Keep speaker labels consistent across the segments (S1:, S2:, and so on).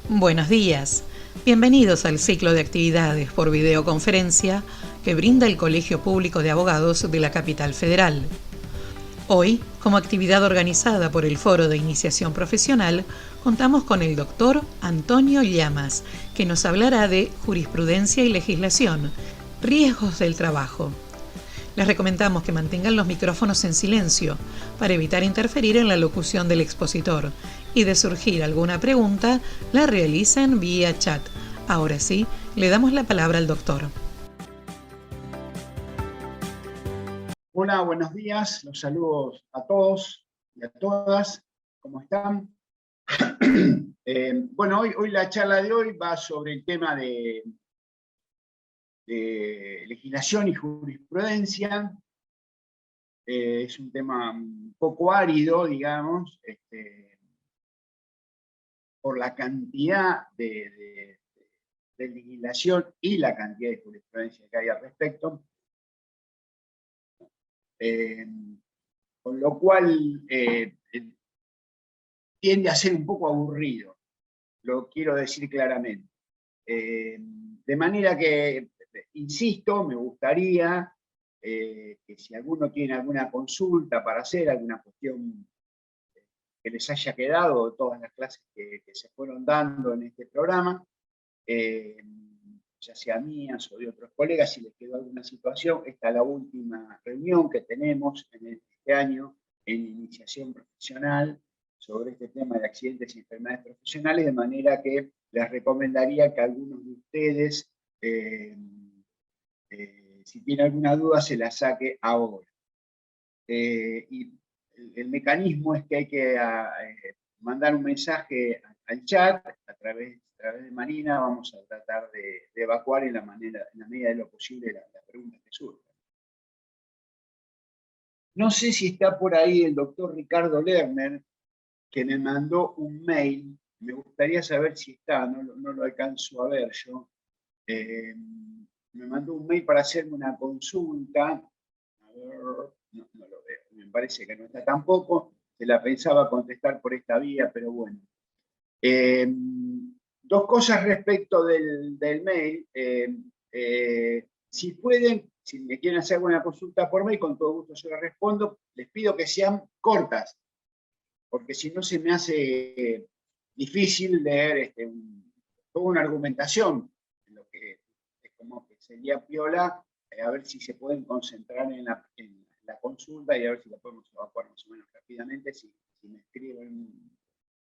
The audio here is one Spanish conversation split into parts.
S1: Buenos días. Bienvenidos al ciclo de actividades por videoconferencia que brinda el Colegio Público de Abogados de la Capital Federal. Hoy, como actividad organizada por el Foro de Iniciación Profesional, contamos con el doctor Antonio Llamas, que nos hablará de jurisprudencia y legislación, riesgos del trabajo. Les recomendamos que mantengan los micrófonos en silencio para evitar interferir en la locución del expositor y de surgir alguna pregunta, la realicen vía chat. Ahora sí, le damos la palabra al doctor.
S2: Hola, buenos días. Los saludos a todos y a todas. ¿Cómo están? Bueno, hoy la charla de hoy va sobre el tema de legislación y jurisprudencia. Es un tema un poco árido, digamos, por la cantidad de legislación y la cantidad de jurisprudencia que hay al respecto. Con lo cual tiende a ser un poco aburrido, lo quiero decir claramente. De manera que, insisto, me gustaría que si alguno tiene alguna consulta para hacer, alguna cuestión que les haya quedado de todas las clases que se fueron dando en este programa, ya sea mías o de otros colegas, si les quedó alguna situación, esta es la última reunión que tenemos en este año en iniciación profesional sobre este tema de accidentes y enfermedades profesionales, de manera que les recomendaría que algunos de ustedes, si tienen alguna duda, se la saque ahora. Y el mecanismo es que hay que mandar un mensaje al chat a través de Marina. Vamos a tratar de evacuar en la medida de lo posible las preguntas que surjan. No sé si está por ahí el doctor Ricardo Lerner, que me mandó un mail. Me gustaría saber si está, no lo alcanzo a ver yo. Me mandó un mail para hacerme una consulta. A ver, no lo veo, me parece que no está tampoco. Se la pensaba contestar por esta vía, pero bueno. Dos cosas respecto del mail. Si pueden, si me quieren hacer alguna consulta por mail, con todo gusto yo les respondo. Les pido que sean cortas, porque si no se me hace difícil leer toda una argumentación, en lo que es como que sería piola, a ver si se pueden concentrar en la consulta y a ver si la podemos evacuar más o menos rápidamente. Si me escriben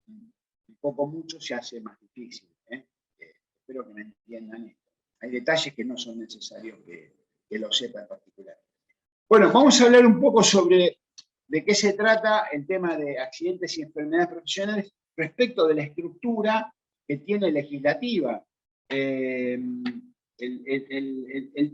S2: un poco mucho, se hace más difícil. Espero que me entiendan esto. Hay detalles que no son necesarios que lo sepa en particular. Bueno, vamos a hablar un poco sobre de qué se trata el tema de accidentes y enfermedades profesionales respecto de la estructura que tiene legislativa. El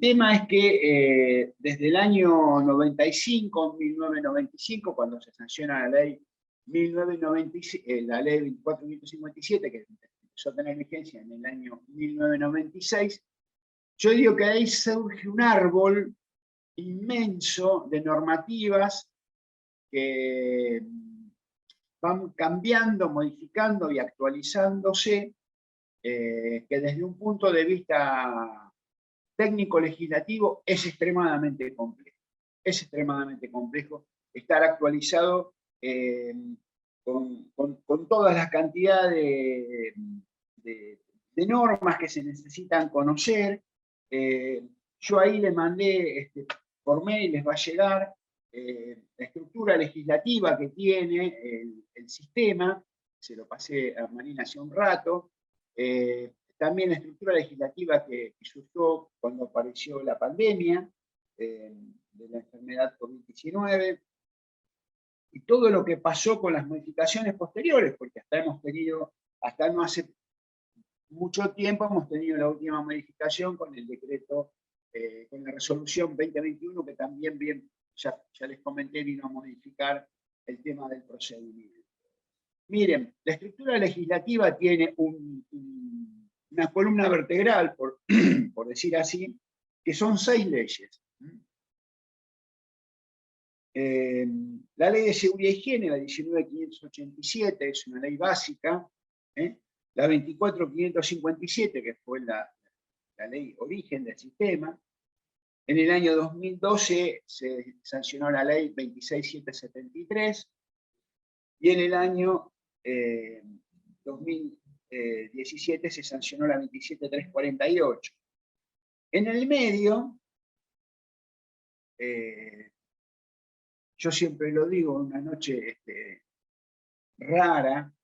S2: tema es que desde el año 95, 1995, cuando se sanciona la ley 1996, la ley 24.557, que empezó a tener vigencia en el año 1996, yo digo que ahí surge un árbol inmenso de normativas que van cambiando, modificando y actualizándose, que desde un punto de vista técnico-legislativo es extremadamente complejo. Es extremadamente complejo estar actualizado con todas las cantidades de normas que se necesitan conocer. Yo ahí le mandé por mail, les va a llegar la estructura legislativa que tiene el sistema. Se lo pasé a Marina hace un rato. También la estructura legislativa que surgió cuando apareció la pandemia de la enfermedad COVID-19, y todo lo que pasó con las modificaciones posteriores, porque hasta no hace mucho tiempo hemos tenido la última modificación con el decreto, con la resolución 2021, que también ya les comenté, vino a modificar el tema del procedimiento. Miren, la estructura legislativa tiene una columna vertebral, por decir así, que son 6 leyes. La ley de seguridad y higiene, la 19.587, es una ley básica, la 24.557, que fue la ley origen del sistema. En el año 2012 se sancionó la ley 26.773 y en el año 2017 se sancionó la 27.348. En el medio, yo siempre lo digo, una noche rara,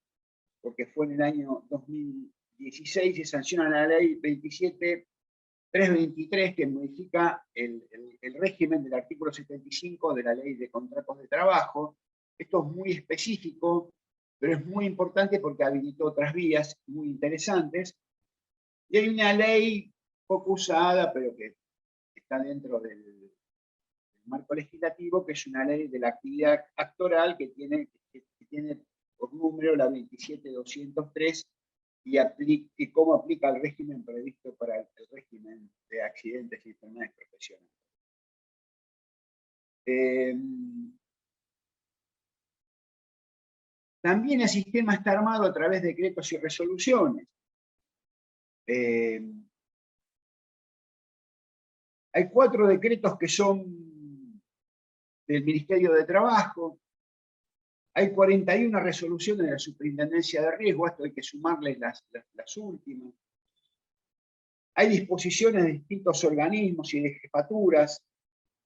S2: porque fue en el año 2016, se sanciona la ley 27.323, que modifica el régimen del artículo 75 de la ley de contratos de trabajo. Esto es muy específico, pero es muy importante porque habilitó otras vías muy interesantes. Y hay una ley poco usada, pero que está dentro del marco legislativo, que es una ley de la actividad actoral que tiene por número la 27.203 y cómo aplica el régimen previsto para el régimen de accidentes y enfermedades profesionales. También el sistema está armado a través de decretos y resoluciones. Hay 4 decretos que son del Ministerio de Trabajo. Hay 41 resoluciones de la Superintendencia de Riesgo, a esto hay que sumarles las últimas. Hay disposiciones de distintos organismos y de jefaturas.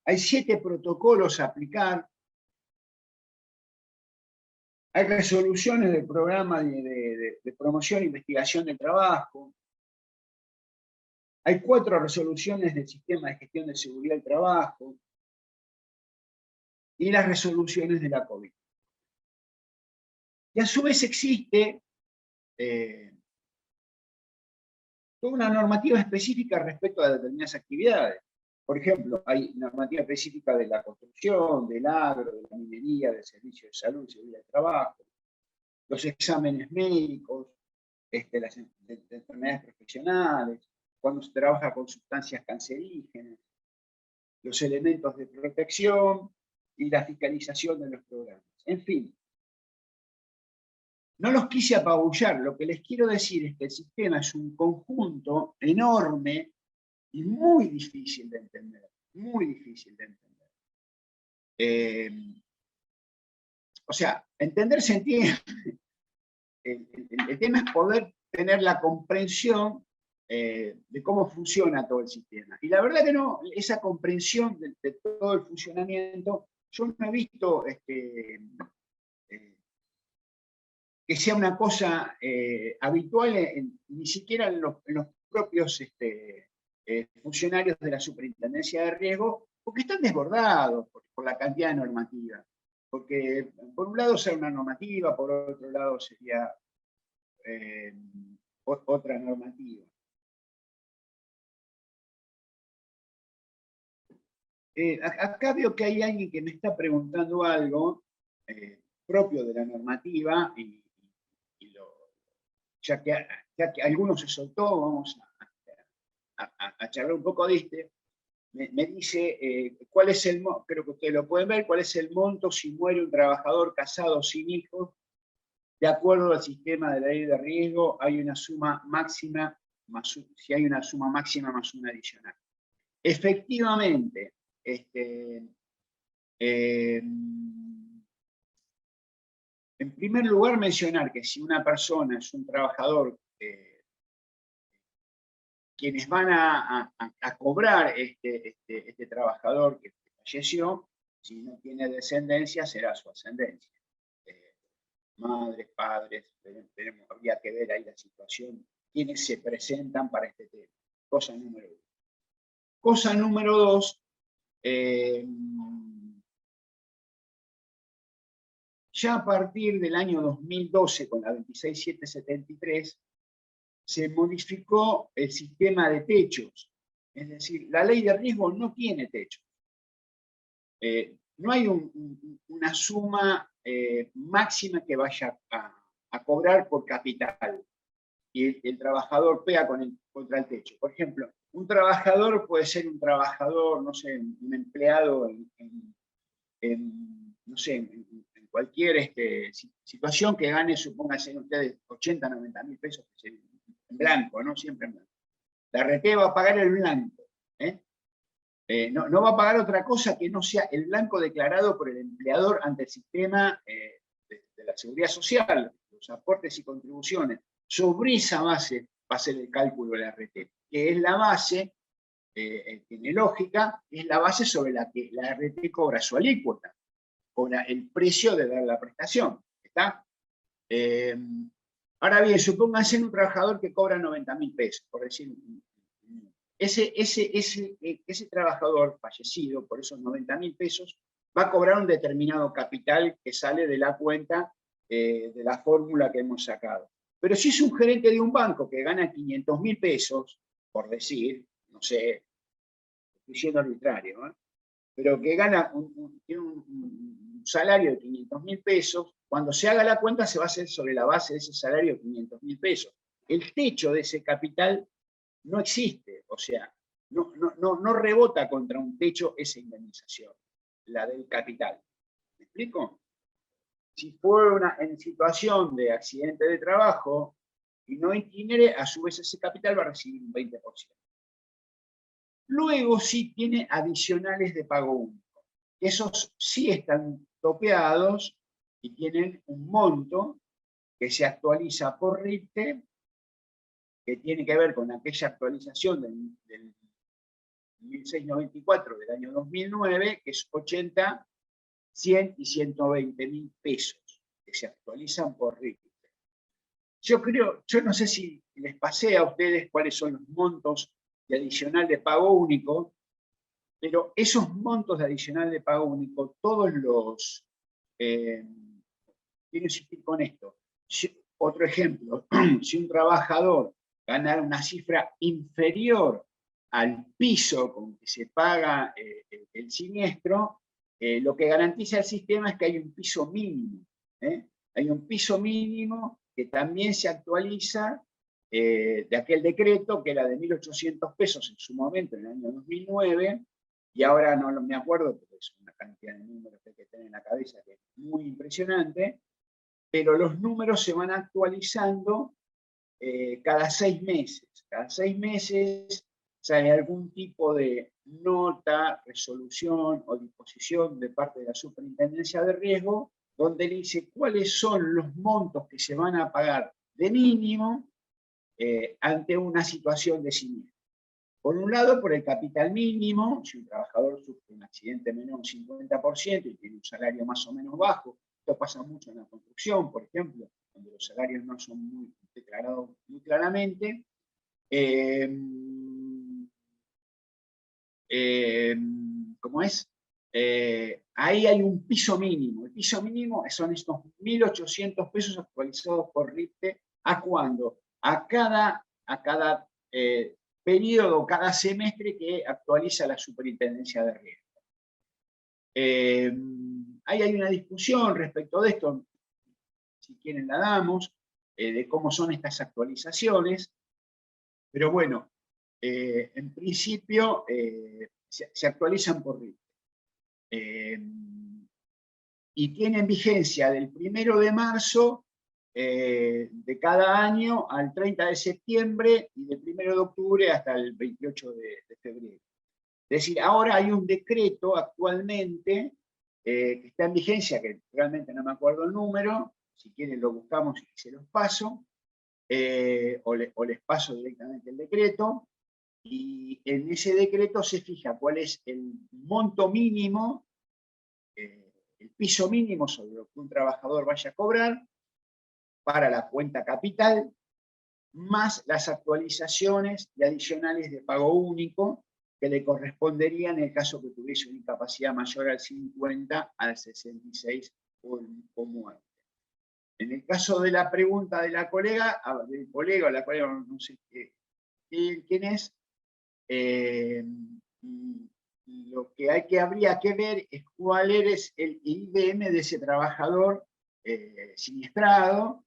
S2: Hay 7 protocolos a aplicar. Hay resoluciones del programa de promoción e investigación del trabajo. Hay 4 resoluciones del sistema de gestión de seguridad del trabajo. Y las resoluciones de la COVID. Y a su vez existe toda una normativa específica respecto a determinadas actividades. Por ejemplo, hay normativa específica de la construcción, del agro, de la minería, del servicio de salud, seguridad del trabajo, los exámenes médicos, las enfermedades profesionales, cuando se trabaja con sustancias cancerígenas, los elementos de protección y la fiscalización de los programas. En fin, no los quise apabullar, lo que les quiero decir es que el sistema es un conjunto enorme y muy difícil de entender, muy difícil de entender. O sea, entender se entiende. El tema es poder tener la comprensión de cómo funciona todo el sistema. Y la verdad que no, esa comprensión de todo el funcionamiento, yo no he visto que sea una cosa habitual ni siquiera en los propios funcionarios de la Superintendencia de Riesgo, porque están desbordados por la cantidad de normativa. Porque por un lado será una normativa, por otro lado sería otra normativa. Acá veo que hay alguien que me está preguntando algo propio de la normativa, ya que alguno se soltó, vamos a charlar un poco de me dice cuál es el monto, creo que ustedes lo pueden ver, cuál es el monto si muere un trabajador casado sin hijos. De acuerdo al sistema de la ley de riesgo, hay una suma máxima, si hay una suma máxima más una adicional. Efectivamente, en primer lugar mencionar que si una persona es un trabajador, quienes van a cobrar este trabajador que falleció, si no tiene descendencia, será su ascendencia. Madres, padres, habría que ver ahí la situación, quienes se presentan para este tema. Cosa número 1. Cosa número 2, ya a partir del año 2012, con la 26.773, se modificó el sistema de techos. Es decir, la ley de riesgo no tiene techos. No hay una suma máxima que vaya a cobrar por capital y el trabajador pega contra el techo. Por ejemplo, un trabajador puede ser un trabajador, no sé, un empleado no sé, cualquier situación que gane, supónganse ustedes, 80, 90 mil pesos en blanco, ¿no? Siempre en blanco. La RT va a pagar el blanco. No va a pagar otra cosa que no sea el blanco declarado por el empleador ante el sistema de la seguridad social, los aportes y contribuciones. Sobre esa base va a ser el cálculo de la RT, que es la base, tiene lógica, es la base sobre la que la RT cobra su alícuota, cobra el precio de dar la prestación. ¿Está? Ahora bien, supónganse un trabajador que cobra 90 mil pesos, por decir. Ese trabajador fallecido por esos 90 mil pesos va a cobrar un determinado capital que sale de la cuenta de la fórmula que hemos sacado. Pero si es un gerente de un banco que gana 500 mil pesos, por decir, no sé, estoy siendo arbitrario, ¿eh? Pero que gana tiene un salario de 500 mil pesos, cuando se haga la cuenta se va a hacer sobre la base de ese salario de 500 mil pesos. El techo de ese capital no existe, o sea, no rebota contra un techo esa indemnización, la del capital. ¿Me explico? Si fue en situación de accidente de trabajo y no itinere, a su vez ese capital va a recibir un 20%. Luego sí tiene adicionales de pago único. Esos sí están topeados y tienen un monto que se actualiza por RIPTE, que tiene que ver con aquella actualización del 1694 del año 2009, que es 80, 100 y 120 mil pesos, que se actualizan por RIPTE. Yo no sé si les pasé a ustedes cuáles son los montos de adicional de pago único, pero esos montos de adicional de pago único, todos los... quiero insistir con esto. Otro ejemplo, si un trabajador gana una cifra inferior al piso con que se paga el siniestro, lo que garantiza el sistema es que hay un piso mínimo. Hay un piso mínimo que también se actualiza de aquel decreto, que era de 1.800 pesos en su momento, en el año 2009, y ahora no me acuerdo, porque es una cantidad de números que hay que tener en la cabeza que es muy impresionante, pero los números se van actualizando cada 6 meses. Cada 6 meses sale algún tipo de nota, resolución o disposición de parte de la Superintendencia de Riesgo, donde le dice cuáles son los montos que se van a pagar de mínimo ante una situación de siniestro. Por un lado, por el capital mínimo, si un trabajador sufre un accidente menor un 50% y tiene un salario más o menos bajo, esto pasa mucho en la construcción, por ejemplo, donde los salarios no son muy declarados muy claramente. ¿Cómo es? Ahí hay un piso mínimo. El piso mínimo son estos 1.800 pesos actualizados por RIPTE. ¿A cuándo? A cada periodo, cada semestre que actualiza la Superintendencia de Riesgo. Ahí hay una discusión respecto de esto, si quieren la damos, de cómo son estas actualizaciones, pero bueno, en principio se actualizan por RIPTE. Y tienen vigencia del 1 de marzo de cada año al 30 de septiembre y del 1 de octubre hasta el 28 de febrero. Es decir, ahora hay un decreto actualmente que está en vigencia, que realmente no me acuerdo el número, si quieren lo buscamos y se los paso, o les paso directamente el decreto, y en ese decreto se fija cuál es el monto mínimo, el piso mínimo sobre lo que un trabajador vaya a cobrar para la cuenta capital, más las actualizaciones y adicionales de pago único que le corresponderían en el caso que tuviese una incapacidad mayor al 50, al 66 o muerte. En el caso de la pregunta de la colega, del colega o la colega, no sé quién es, lo que habría que ver es cuál es el IBM de ese trabajador siniestrado,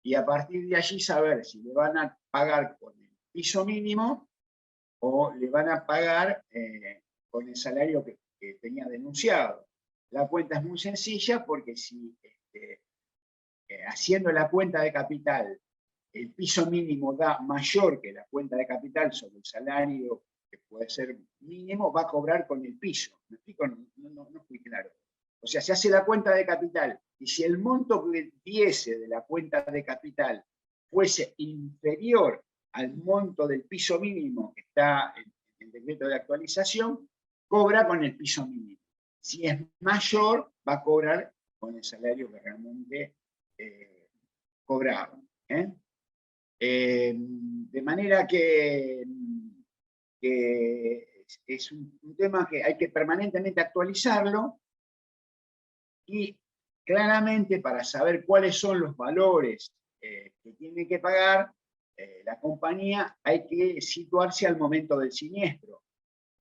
S2: y a partir de allí saber si le van a pagar con el piso mínimo o le van a pagar con el salario que tenía denunciado. La cuenta es muy sencilla porque si haciendo la cuenta de capital el piso mínimo da mayor que la cuenta de capital sobre el salario que puede ser mínimo, va a cobrar con el piso. ¿Me explico? No fui claro. O sea, se hace la cuenta de capital y si el monto que diese de la cuenta de capital fuese inferior al monto del piso mínimo que está en el decreto de actualización, cobra con el piso mínimo. Si es mayor, va a cobrar con el salario que realmente cobraba. De manera que es un tema que hay que permanentemente actualizarlo y claramente para saber cuáles son los valores que tiene que pagar la compañía hay que situarse al momento del siniestro,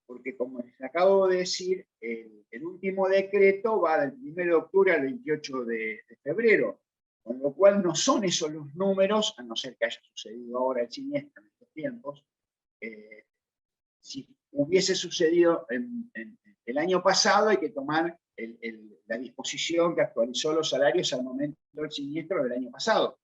S2: porque como les acabo de decir, el último decreto va del 1 de octubre al 28 de febrero, con lo cual no son esos los números, a no ser que haya sucedido ahora el siniestro en estos tiempos. Si hubiese sucedido en el año pasado, hay que tomar la disposición que actualizó los salarios al momento del siniestro del año pasado.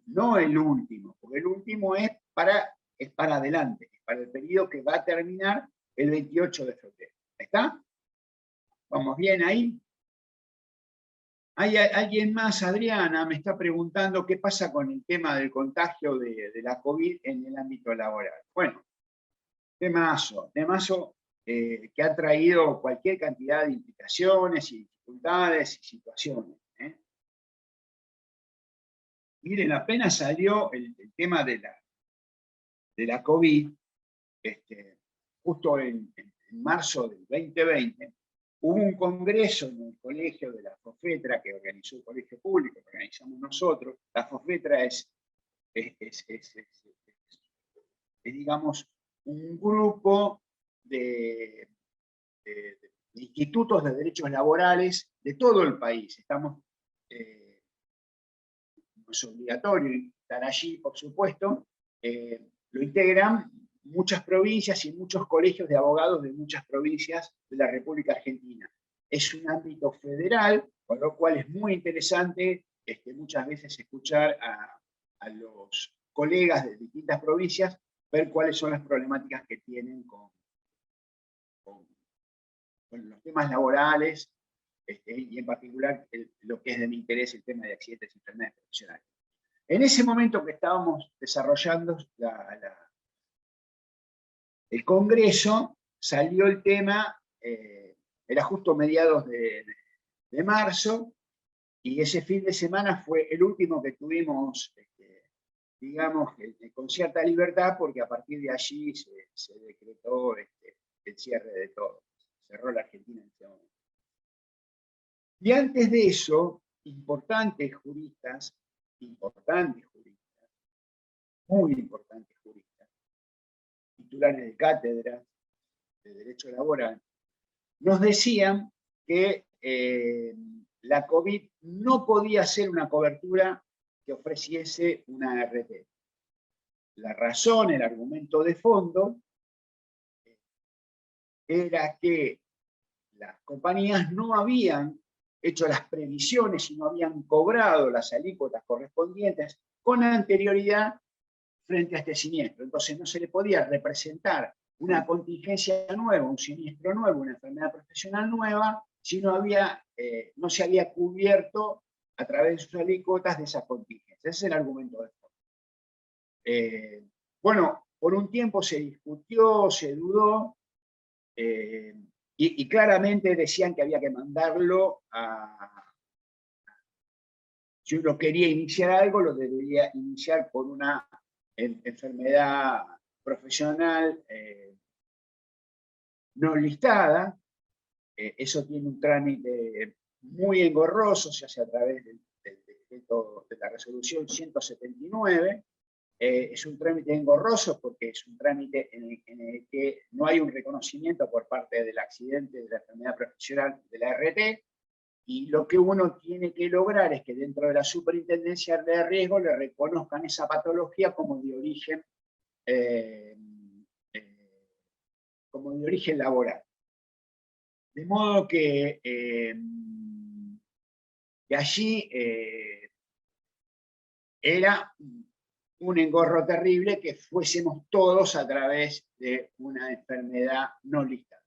S2: No el último, porque el último es para adelante, es para el periodo que va a terminar el 28 de febrero. ¿Está? ¿Vamos bien ahí? Hay alguien más, Adriana, me está preguntando qué pasa con el tema del contagio de la COVID en el ámbito laboral. Bueno, temazo que ha traído cualquier cantidad de implicaciones y dificultades y situaciones. Miren, apenas salió el tema de la COVID, justo en marzo del 2020, hubo un congreso en el colegio de la FOFETRA que organizó el colegio público, que organizamos nosotros. La FOFETRA es digamos, un grupo de institutos de derechos laborales de todo el país. No es obligatorio estar allí, por supuesto. Lo integran muchas provincias y muchos colegios de abogados de muchas provincias de la República Argentina. Es un ámbito federal, con lo cual es muy interesante muchas veces escuchar a los colegas de distintas provincias, ver cuáles son las problemáticas que tienen con los temas laborales, y en particular lo que es de mi interés, el tema de accidentes y enfermedades profesionales. En ese momento que estábamos desarrollando el Congreso, salió el tema, era justo mediados de marzo, y ese fin de semana fue el último que tuvimos, digamos, con cierta libertad, porque a partir de allí se decretó el cierre de todo. Cerró la Argentina en ese momento. Y antes de eso, importantes juristas, muy importantes juristas, titulares de cátedras de Derecho Laboral, nos decían que la COVID no podía ser una cobertura que ofreciese una ART. La razón, el argumento de fondo, era que las compañías no habían hecho las previsiones y no habían cobrado las alícuotas correspondientes con anterioridad frente a este siniestro. Entonces no se le podía representar una contingencia nueva, un siniestro nuevo, una enfermedad profesional nueva, si no se había cubierto a través de sus alícuotas de esa contingencia. Ese es el argumento de fondo. Bueno, por un tiempo se discutió, se dudó, y claramente decían que había que mandarlo si uno quería iniciar algo, lo debería iniciar por una enfermedad profesional no listada. Eso tiene un trámite muy engorroso, se hace a través del decreto de la resolución 179. Es un trámite engorroso porque es un trámite en el que no hay un reconocimiento por parte del accidente, de la enfermedad profesional de la ART, y lo que uno tiene que lograr es que dentro de la superintendencia de riesgo le reconozcan esa patología como de origen laboral. De modo que allí era un engorro terrible que fuésemos todos a través de una enfermedad no listada.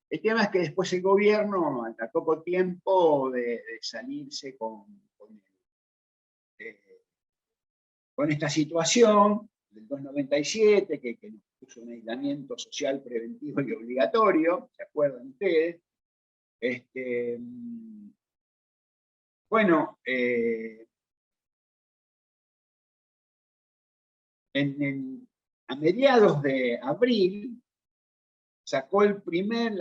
S2: El tema es que después el gobierno, al poco tiempo de salirse con esta situación del 297, que nos puso un aislamiento social preventivo y obligatorio, ¿se acuerdan ustedes? Bueno, a mediados de abril sacó el primer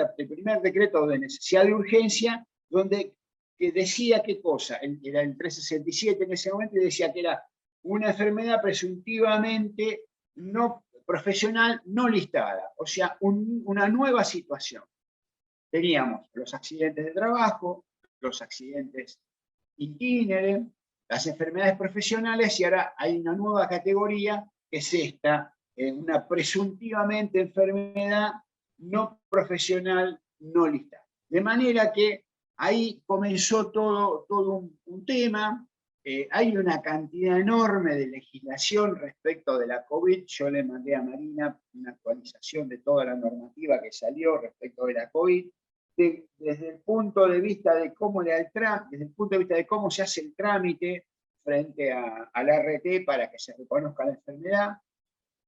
S2: decreto de necesidad de urgencia, donde que decía qué cosa, era el 367 en ese momento, y decía que era una enfermedad presuntivamente no profesional no listada, o sea, una nueva situación. Teníamos los accidentes de trabajo, los accidentes itinere, las enfermedades profesionales, y ahora hay una nueva categoría, que es esta, una presuntivamente enfermedad no profesional no listada. De manera que ahí comenzó todo un tema. Hay una cantidad enorme de legislación respecto de la COVID. Yo le mandé a Marina una actualización de toda la normativa que salió respecto de la COVID, desde el punto de vista de cómo desde el punto de vista de cómo se hace el trámite frente al RT para que se reconozca la enfermedad,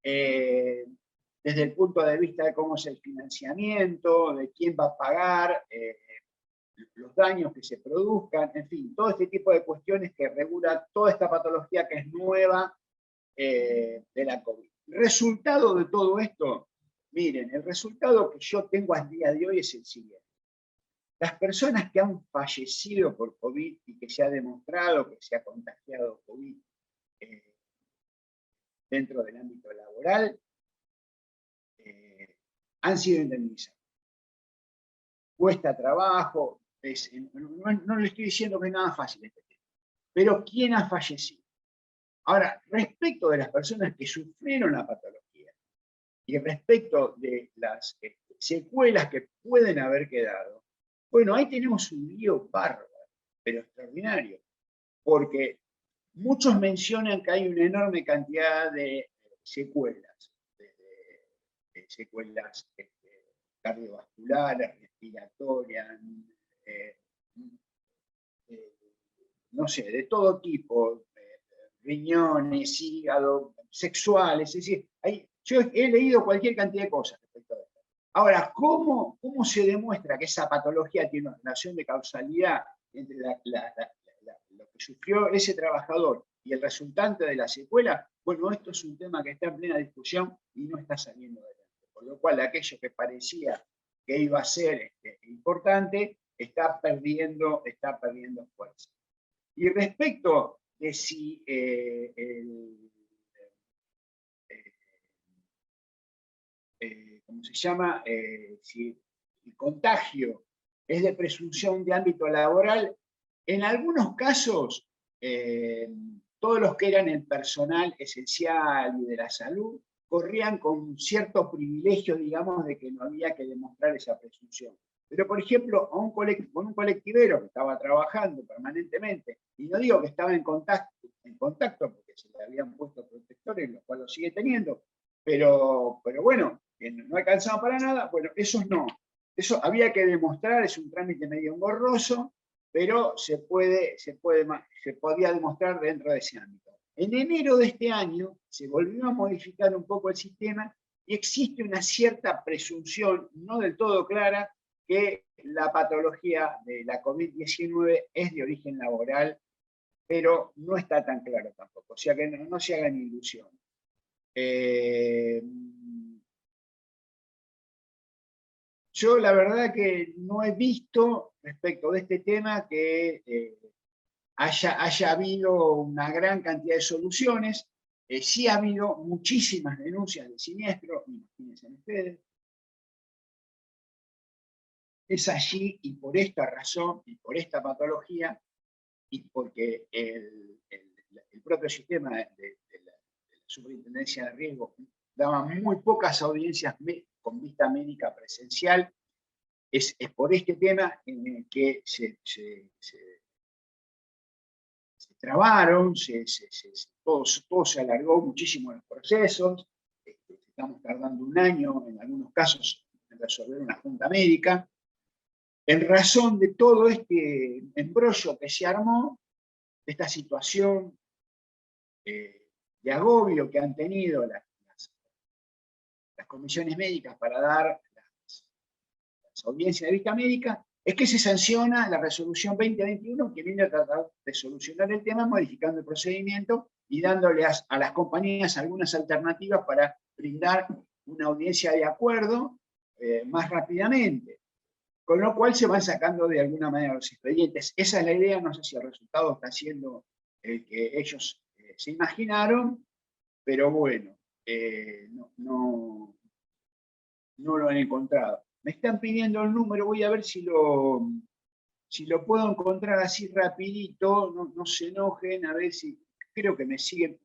S2: desde el punto de vista de cómo es el financiamiento, de quién va a pagar, los daños que se produzcan, en fin, todo este tipo de cuestiones que regula toda esta patología que es nueva de la COVID. Resultado de todo esto, miren, el resultado que yo tengo al día de hoy es el siguiente. Las personas que han fallecido por COVID y que se ha demostrado que se ha contagiado COVID dentro del ámbito laboral, han sido indemnizados. Cuesta trabajo, no le estoy diciendo que es nada fácil este tema, pero ¿quién ha fallecido? Ahora, respecto de las personas que sufrieron la patología y respecto de las secuelas que pueden haber quedado, bueno, ahí tenemos un lío bárbaro, pero extraordinario, porque muchos mencionan que hay una enorme cantidad de secuelas, de secuelas cardiovasculares, respiratorias, no sé, de todo tipo, riñones, hígado, sexuales, es decir, yo he leído cualquier cantidad de cosas respecto a esto. Ahora, ¿cómo se demuestra que esa patología tiene una relación de causalidad entre lo que sufrió ese trabajador y el resultante de la secuela? Bueno, esto es un tema que está en plena discusión y no está saliendo adelante. Por lo cual, aquello que parecía que iba a ser importante está perdiendo fuerza. Y respecto de si ¿cómo se llama? Si el contagio es de presunción de ámbito laboral, en algunos casos, todos los que eran el personal esencial y de la salud corrían con cierto privilegio, digamos, de que no había que demostrar esa presunción. Pero, por ejemplo, con un colectivero que estaba trabajando permanentemente, y no digo que estaba en contacto porque se le habían puesto protectores, los cuales lo sigue teniendo, pero bueno, que no alcanzaba para nada, bueno, esos no. Eso había que demostrar, es un trámite medio engorroso, pero se podía demostrar dentro de ese ámbito. En enero de este año se volvió a modificar un poco el sistema y existe una cierta presunción, no del todo clara, que la patología de la COVID-19 es de origen laboral, pero no está tan claro tampoco, o sea que no se hagan ilusiones. Yo la verdad que no he visto respecto de este tema que haya habido una gran cantidad de soluciones. Sí ha habido muchísimas denuncias de siniestro, imagínense ustedes. Es allí, y por esta razón, y por esta patología, y porque el propio sistema de la superintendencia de riesgo daba muy pocas audiencias con vista médica presencial, es por este tema en el que se trabaron, todo se alargó muchísimo los procesos, estamos tardando un año en algunos casos en resolver una junta médica, en razón de todo este embrollo que se armó, de esta situación de agobio que han tenido las comisiones médicas para dar las audiencias de vista médica, es que se sanciona la resolución 2021 que viene a tratar de solucionar el tema modificando el procedimiento y dándole a las compañías algunas alternativas para brindar una audiencia de acuerdo más rápidamente. Con lo cual se van sacando de alguna manera los expedientes. Esa es la idea, no sé si el resultado está siendo el que ellos se imaginaron, pero bueno, no lo han encontrado. Me están pidiendo el número, voy a ver si lo puedo encontrar así rapidito, no se enojen, a ver si, creo que me siguen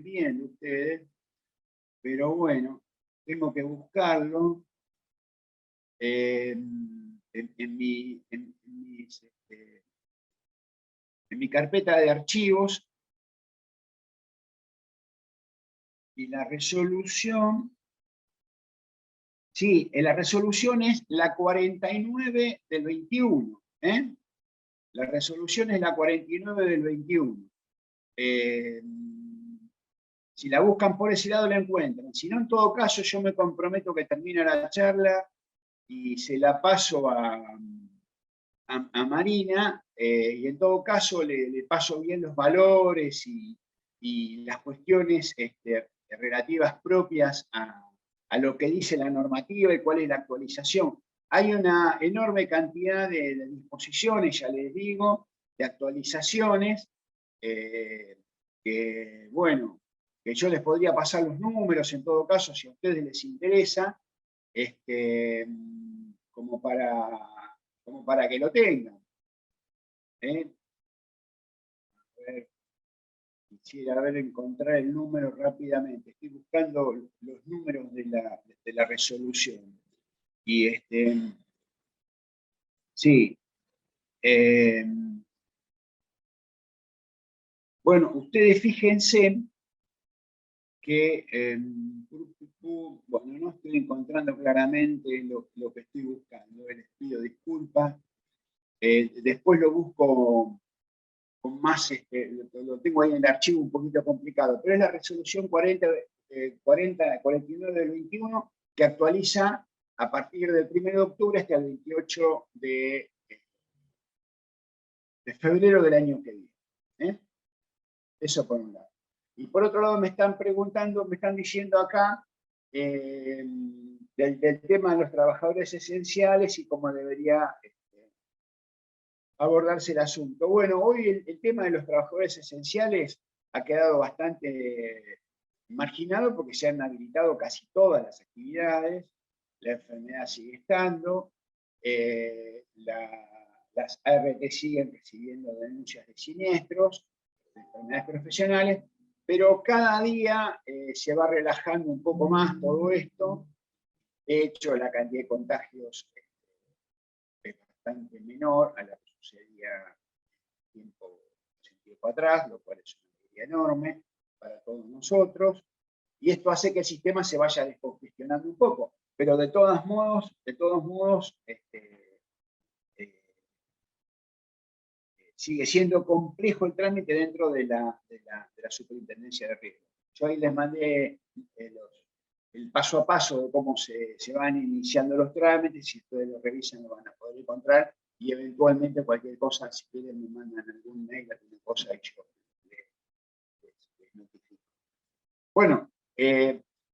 S2: viendo ustedes, pero bueno, tengo que buscarlo en mi carpeta de archivos, y la resolución, sí, la resolución es la 49 del 21, ¿eh? La resolución es la 49 del 21. Si la buscan por ese lado la encuentran. Si no, en todo caso, yo me comprometo que termine la charla y se la paso a Marina, y en todo caso le paso bien los valores y las cuestiones relativas propias a lo que dice la normativa y cuál es la actualización. Hay una enorme cantidad de disposiciones, ya les digo, de actualizaciones, que, bueno, que yo les podría pasar los números en todo caso, si a ustedes les interesa, como para que lo tengan. A ver, quisiera encontrar el número rápidamente. Estoy buscando los números de la resolución. Y sí. Bueno, ustedes fíjense que, bueno, no estoy encontrando claramente lo que estoy buscando, les pido disculpas. Después lo busco con más, lo tengo ahí en el archivo un poquito complicado, pero es la resolución 49 del 21 que actualiza a partir del 1 de octubre hasta el 28 de febrero del año que viene. Eso por un lado. Y por otro lado me están preguntando, me están diciendo acá del tema de los trabajadores esenciales y cómo debería abordarse el asunto. Bueno, hoy el tema de los trabajadores esenciales ha quedado bastante marginado porque se han habilitado casi todas las actividades, la enfermedad sigue estando, las ART siguen recibiendo denuncias de siniestros, de enfermedades profesionales, pero cada día se va relajando un poco más todo esto. De hecho, la cantidad de contagios es bastante menor a la que sucedía tiempo atrás, lo cual es una alegría enorme para todos nosotros. Y esto hace que el sistema se vaya descongestionando un poco. Pero de todos modos, sigue siendo complejo el trámite dentro de la superintendencia de riesgo. Yo ahí les mandé el paso a paso de cómo se van iniciando los trámites, si ustedes lo revisan lo van a poder encontrar, y eventualmente cualquier cosa, si quieren me mandan algún mail, alguna cosa, y yo les notifico. Bueno,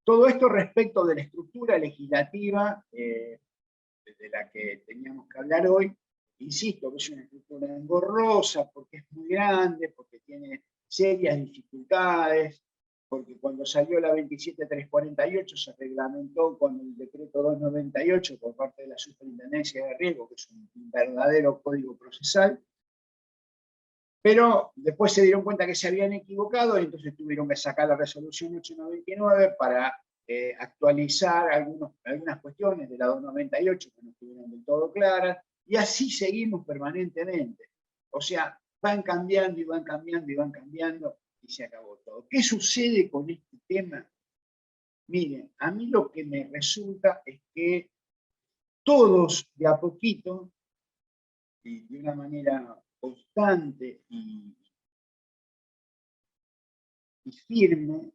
S2: todo esto respecto de la estructura legislativa de la que teníamos que hablar hoy. Insisto que es una estructura engorrosa porque es muy grande, porque tiene serias dificultades, porque cuando salió la 27348 se reglamentó con el decreto 298 por parte de la Superintendencia de Riesgo, que es un verdadero código procesal, pero después se dieron cuenta que se habían equivocado y entonces tuvieron que sacar la resolución 899 para actualizar algunas cuestiones de la 298 que no estuvieron del todo claras, y así seguimos permanentemente. O sea, van cambiando y van cambiando y van cambiando, y se acabó todo. ¿Qué sucede con este tema? Miren, a mí lo que me resulta es que todos de a poquito, y de una manera constante y firme,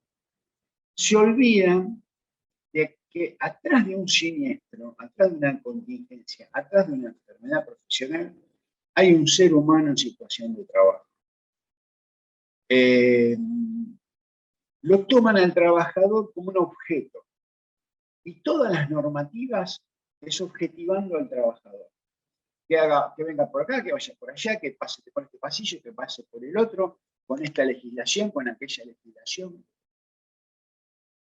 S2: se olvidan de que atrás de un siniestro, atrás de una contingencia, atrás de una enfermedad profesional, hay un ser humano en situación de trabajo. Lo toman al trabajador como un objeto, y todas las normativas es objetivando al trabajador. Que venga por acá, que vaya por allá, que pase por este pasillo, que pase por el otro, con esta legislación, con aquella legislación.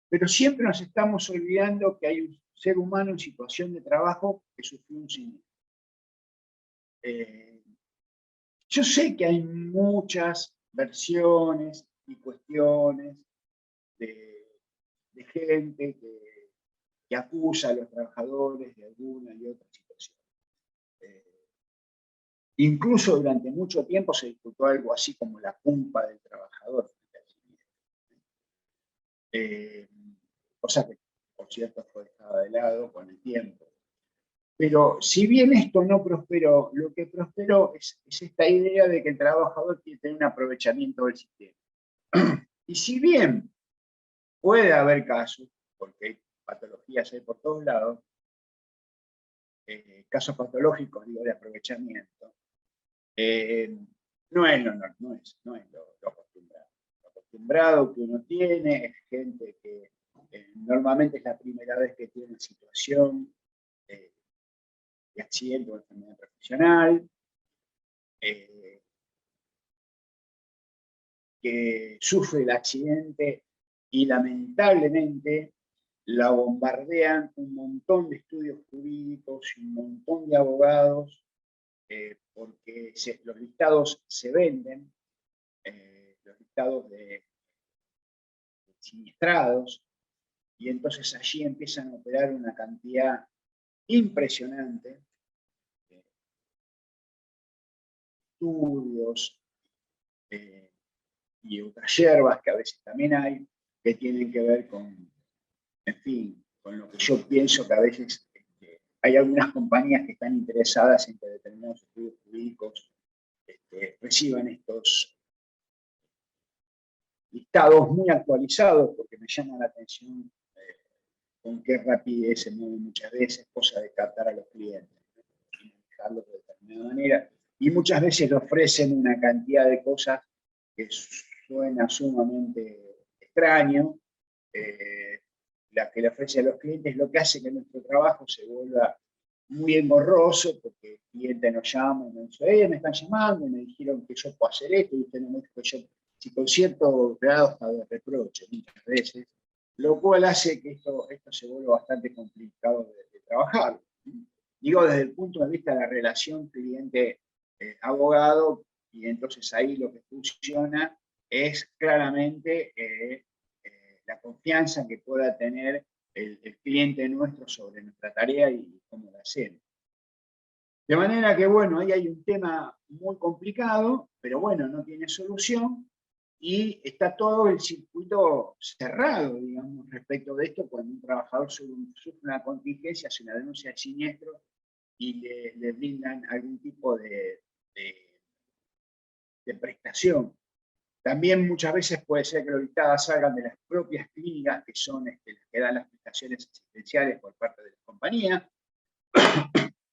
S2: Pero siempre nos estamos olvidando que hay un ser humano en situación de trabajo que sufrió un siniestro. Yo sé que hay muchas versiones y cuestiones de gente que acusa a los trabajadores de alguna y otra situación. Incluso durante mucho tiempo se discutió algo así como la culpa del trabajador. Cosa que, por cierto, fue dejada de lado con el tiempo. Pero si bien esto no prosperó, lo que prosperó es esta idea de que el trabajador tiene que tener un aprovechamiento del sistema. Y si bien puede haber casos, porque hay patologías hay por todos lados, casos patológicos, digo, de aprovechamiento, no es lo acostumbrado. Lo acostumbrado que uno tiene es gente que normalmente es la primera vez que tiene una situación de accidente o enfermedad profesional, que sufre el accidente y lamentablemente la bombardean un montón de estudios jurídicos y un montón de abogados, porque los listados se venden, los listados de siniestrados, y entonces allí empiezan a operar una cantidad impresionante de estudios y otras hierbas que a veces también hay, que tienen que ver con, en fin, con lo que yo pienso que a veces hay algunas compañías que están interesadas en que determinados estudios jurídicos reciban estos listados muy actualizados, porque me llama la atención con qué rapidez se mueven muchas veces, cosa de captar a los clientes, ¿no? Y manejarlos de determinada manera. Y muchas veces le ofrecen una cantidad de cosas que suena sumamente extraño. La que le ofrece a los clientes, lo que hace que nuestro trabajo se vuelva muy engorroso, porque el cliente nos llama y nos dice, me están llamando, me dijeron que yo puedo hacer esto, y usted no me dijo que yo, si con cierto grado hasta de reproche muchas veces, lo cual hace que esto se vuelva bastante complicado de trabajar. Digo, desde el punto de vista de la relación cliente-abogado, y entonces ahí lo que funciona es claramente la confianza que pueda tener el cliente nuestro sobre nuestra tarea y cómo la hacemos. De manera que, bueno, ahí hay un tema muy complicado, pero bueno, no tiene solución, y está todo el circuito cerrado, digamos, respecto de esto, cuando un trabajador sufre una contingencia, hace una denuncia de siniestro y le brindan algún tipo de prestación. También muchas veces puede ser que los dictados salgan de las propias clínicas, que son las que dan las prestaciones asistenciales por parte de la compañía.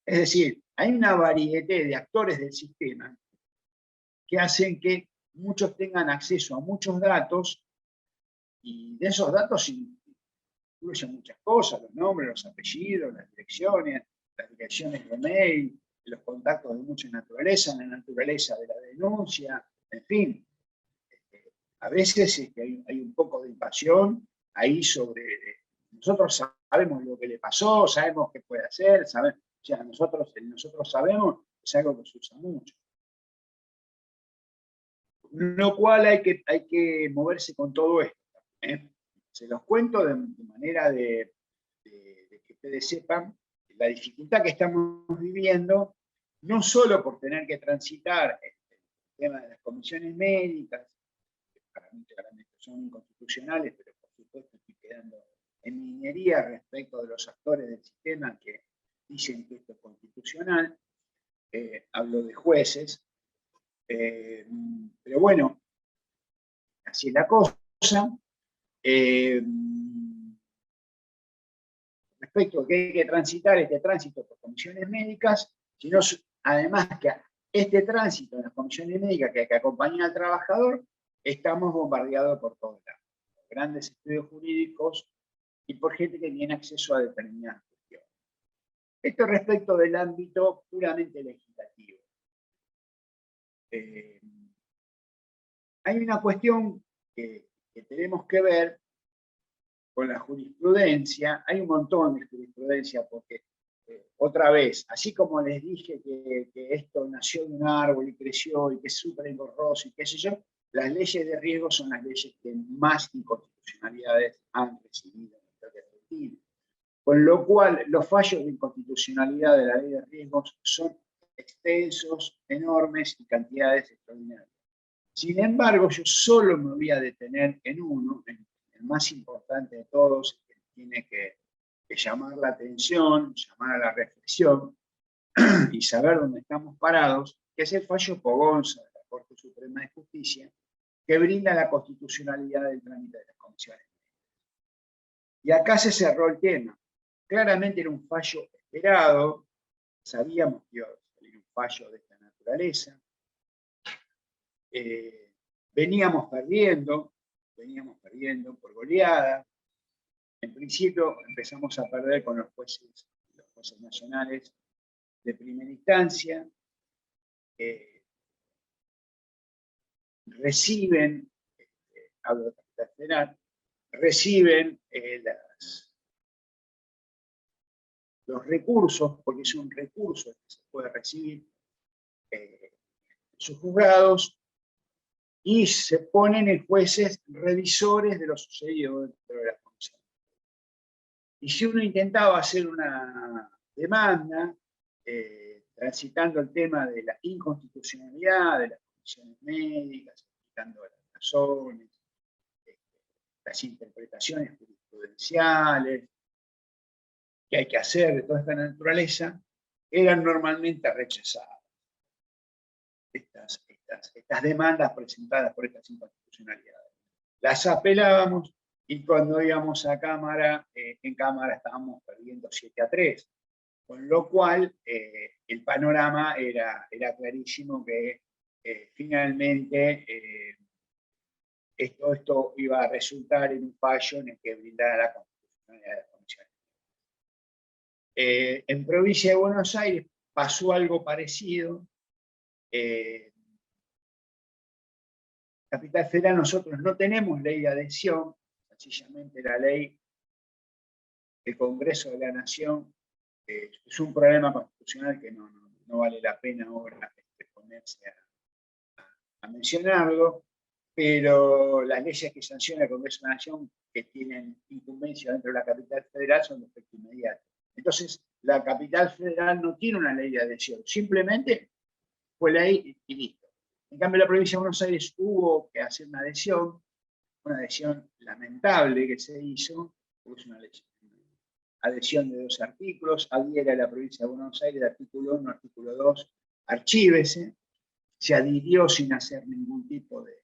S2: Es decir, hay una variedad de actores del sistema que hacen que muchos tengan acceso a muchos datos, y de esos datos incluyen muchas cosas, los nombres, los apellidos, las direcciones de mail, los contactos de mucha naturaleza, la naturaleza de la denuncia, en fin. A veces hay un poco de invasión ahí sobre... Nosotros sabemos lo que le pasó, sabemos qué puede hacer, o sea, nosotros sabemos, es algo que se usa mucho. Lo cual hay que moverse con todo esto, ¿eh? Se los cuento de manera de que ustedes sepan la dificultad que estamos viviendo, no solo por tener que transitar el tema de las comisiones médicas, que para mí claramente son inconstitucionales, pero por supuesto estoy quedando en minería respecto de los actores del sistema que dicen que esto es constitucional. Hablo de jueces, pero bueno, así es la cosa. Respecto a que hay que transitar este tránsito por comisiones médicas, sino además que este tránsito en las comisiones médicas que hay que acompañar al trabajador, estamos bombardeados por todos lados, por grandes estudios jurídicos y por gente que tiene acceso a determinadas cuestiones. Esto respecto del ámbito puramente legislativo. Hay una cuestión que tenemos que ver con la jurisprudencia. Hay un montón de jurisprudencia porque, otra vez, así como les dije que esto nació de un árbol y creció y que es súper engorroso y qué sé yo, las leyes de riesgo son las leyes que más inconstitucionalidades han recibido en la historia argentina. Con lo cual, los fallos de inconstitucionalidad de la ley de riesgos son extensos, enormes y cantidades extraordinarias. Sin embargo, yo solo me voy a detener en uno, en el más importante de todos, que tiene que llamar la atención, llamar a la reflexión y saber dónde estamos parados, que es el fallo Pogonza de la Corte Suprema de Justicia, que brinda la constitucionalidad del trámite de las comisiones. Y acá se cerró el tema. Claramente era un fallo esperado, sabíamos que iba a salir un fallo de esta naturaleza. Veníamos perdiendo por goleada. En principio empezamos a perder con los jueces nacionales de primera instancia. Reciben, hablo de capital federal, reciben los recursos, porque es un recurso que se puede recibir en sus juzgados, y se ponen en jueces revisores de lo sucedido dentro de la comisión. Y si uno intentaba hacer una demanda, transitando el tema de la inconstitucionalidad de las comisiones médicas, explicando las razones, las interpretaciones jurisprudenciales que hay que hacer de toda esta naturaleza, eran normalmente rechazadas. Estas demandas presentadas por estas inconstitucionalidades. Las apelábamos y cuando íbamos a Cámara, en Cámara estábamos perdiendo 7-3. Con lo cual, el panorama era clarísimo que finalmente esto iba a resultar en un fallo en el que brindara la constitucionalidad de la comisión. En provincia de Buenos Aires pasó algo parecido. Capital Federal nosotros no tenemos ley de adhesión, sencillamente la ley del Congreso de la Nación es un problema constitucional que no vale la pena ahora ponerse a mencionarlo, pero las leyes que sanciona el Congreso de la Nación que tienen incumbencia dentro de la Capital Federal son de efecto inmediato. Entonces, la Capital Federal no tiene una ley de adhesión, simplemente fue ley y listo. En cambio, en la provincia de Buenos Aires hubo que hacer una adhesión lamentable que se hizo, porque es una adhesión de 2 artículos, adhiere a la provincia de Buenos Aires, artículo 1, artículo 2, archívese, se adhirió sin hacer ningún tipo de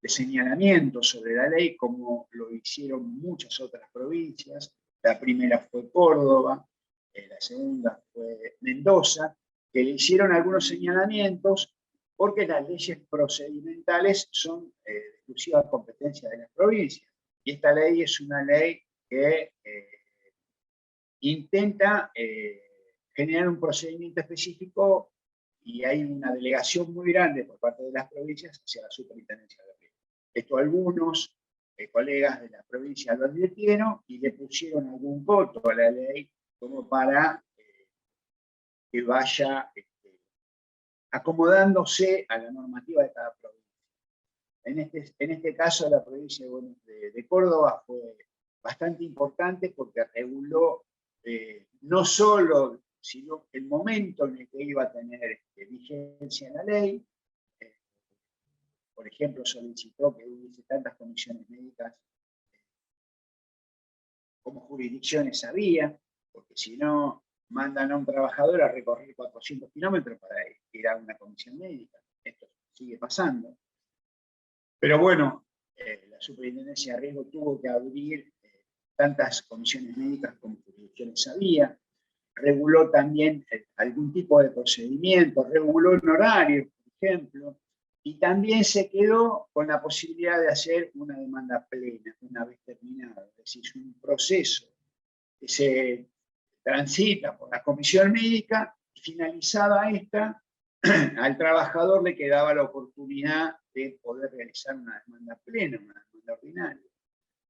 S2: señalamiento sobre la ley, como lo hicieron muchas otras provincias. La primera fue Córdoba, la segunda fue Mendoza, que le hicieron algunos señalamientos porque las leyes procedimentales son de exclusiva competencia de las provincias. Y esta ley es una ley que intenta generar un procedimiento específico y hay una delegación muy grande por parte de las provincias hacia la superintendencia de riesgo. Esto algunos colegas de la provincia lo advirtieron y le pusieron algún voto a la ley como para que vaya acomodándose a la normativa de cada provincia. En este caso la provincia de Córdoba fue bastante importante porque reguló no solo, sino el momento en el que iba a tener vigencia la ley. Por ejemplo, solicitó que hubiese tantas comisiones médicas como jurisdicciones había, porque si no, mandan a un trabajador a recorrer 400 kilómetros para ir a una comisión médica. Esto sigue pasando. Pero bueno, la Superintendencia de Riesgo tuvo que abrir tantas comisiones médicas como jurisdicciones había. Reguló también algún tipo de procedimiento, reguló honorarios, por ejemplo, y también se quedó con la posibilidad de hacer una demanda plena una vez terminada. Es decir, es un proceso que se transita por la comisión médica y finalizada esta, al trabajador le quedaba la oportunidad de poder realizar una demanda plena, una demanda ordinaria.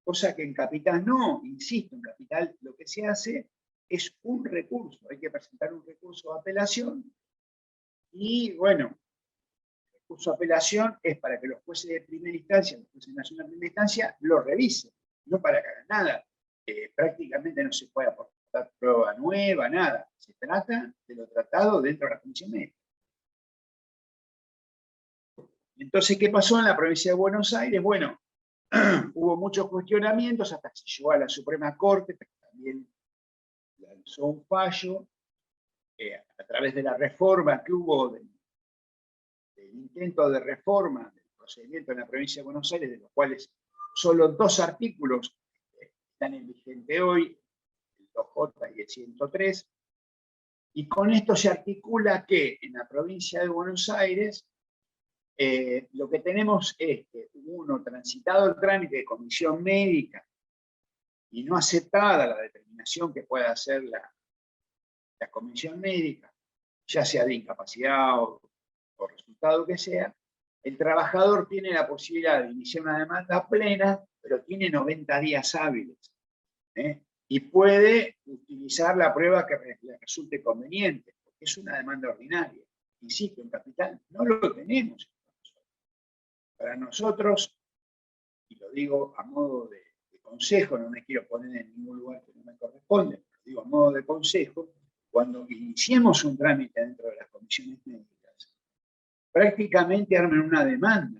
S2: Cosa que en Capital no, insisto, en Capital lo que se hace es un recurso, hay que presentar un recurso de apelación y bueno, el recurso de apelación es para que los jueces de primera instancia, los jueces nacionales de primera instancia, lo revisen, no para que hagan nada. Prácticamente no se puede aportar prueba nueva, nada. Se trata de lo tratado dentro de la comisión médica. Entonces, ¿qué pasó en la provincia de Buenos Aires? Bueno, hubo muchos cuestionamientos hasta que se llegó a la Suprema Corte, que también lanzó un fallo a través de la reforma que hubo, del intento de reforma del procedimiento en la provincia de Buenos Aires, de los cuales solo 2 artículos están en vigente hoy, el 2J y el 103, y con esto se articula que en la provincia de Buenos Aires lo que tenemos es que uno, transitado el trámite de comisión médica y no aceptada la determinación que pueda hacer la comisión médica, ya sea de incapacidad o resultado que sea, el trabajador tiene la posibilidad de iniciar una demanda plena, pero tiene 90 días hábiles. Y puede utilizar la prueba que le resulte conveniente, porque es una demanda ordinaria. Insisto, en Capital no lo tenemos. Para nosotros, y lo digo a modo de consejo, no me quiero poner en ningún lugar que no me corresponde, pero lo digo a modo de consejo, cuando iniciemos un trámite dentro de las comisiones médicas, prácticamente armen una demanda,